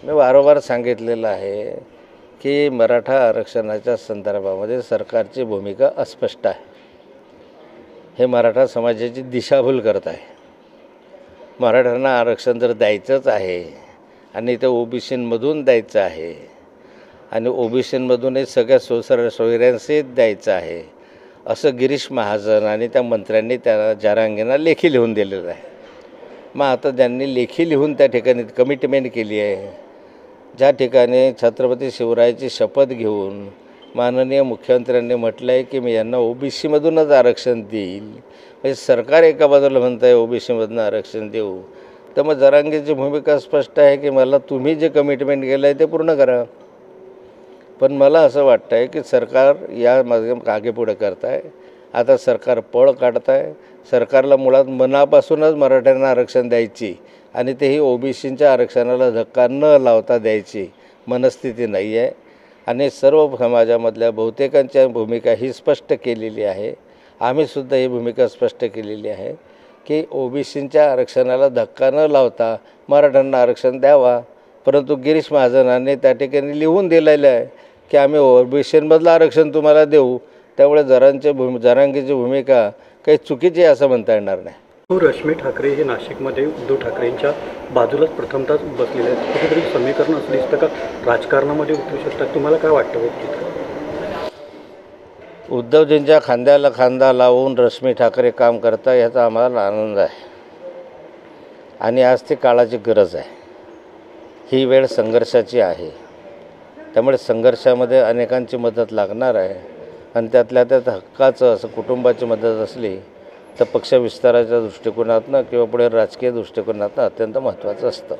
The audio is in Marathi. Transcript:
मी वारंवार सांगितलेलं आहे की मराठा आरक्षणाच्या संदर्भामध्ये सरकारची भूमिका अस्पष्ट आहे. हे मराठा समाजाची दिशाभूल करत आहे. मराठ्यांना आरक्षण जर द्यायचंच आहे आणि ते ओबीसीमधून द्यायचं आहे आणि ओबीसीमधूनही सगळ्या सोयऱ्यांशी द्यायचं आहे असं गिरीश महाजन आणि त्या मंत्र्यांनी त्या जरांगेंना लेखी लिहून दिलेलं आहे. मग आता ज्यांनी लेखी लिहून त्या ठिकाणी कमिटमेंट केली आहे, ज्या ठिकाणी छत्रपती शिवरायाची शपथ घेऊन माननीय मुख्यमंत्र्यांनी म्हटलं आहे की मी यांना ओबीसीमधूनच आरक्षण देईल, म्हणजे सरकार एका बाजूला म्हणत आहे ओबीसीमधून आरक्षण देऊ, तर मग जरांगेची भूमिका स्पष्ट आहे की मला तुम्ही जे कमिटमेंट केलं आहे ते पूर्ण करा. पण मला असं वाटतं आहे की सरकार या मागे पुढे करत आहे. आता सरकार पळ काढत आहे. सरकारला मुळात मनापासूनच मराठ्यांना आरक्षण द्यायची आणि तेही ओबीसीच्या आरक्षणाला धक्का न लावता द्यायची मनस्थिती नाही आहे. आणि सर्व समाजामधल्या बहुतेकांच्या भूमिका ही स्पष्ट केलेली आहे. आम्हीसुद्धा ही भूमिका स्पष्ट केलेली आहे की ओबीसीच्या आरक्षणाला धक्का न लावता मराठ्यांना आरक्षण द्यावा. परंतु गिरीश महाजनांनी त्या ठिकाणी लिहून दिलेलं आहे की आम्ही ओबीसीमधलं आरक्षण तुम्हाला देऊ, त्यामुळे जरांगेची भूमिका काही चुकीची आहे असं म्हणता येणार नाही. रश्मी ठाकरे हे नाशिकमध्ये उद्धव ठाकरेंच्या बाजूलाच प्रथमतः बसलेले आहेत. कुठेतरी समीकरण असं दिसतं का राजकारणामध्ये उतरू शकतात? तुम्हाला काय वाटतं? उद्धवजींच्या खांद्याला खांदा लावून रश्मी ठाकरे काम करता याचा आम्हाला आनंद आहे आणि आज ती काळाची गरज आहे. ही वेळ संघर्षाची आहे. त्यामुळे संघर्षामध्ये अनेकांची मदत लागणार आहे आणि त्यातल्या त्यात हक्काचं असं कुटुंबाची मदत असली तर पक्ष विस्ताराच्या दृष्टिकोनातनं किंवा पुढे राजकीय दृष्टिकोनातनं अत्यंत महत्त्वाचं असतं.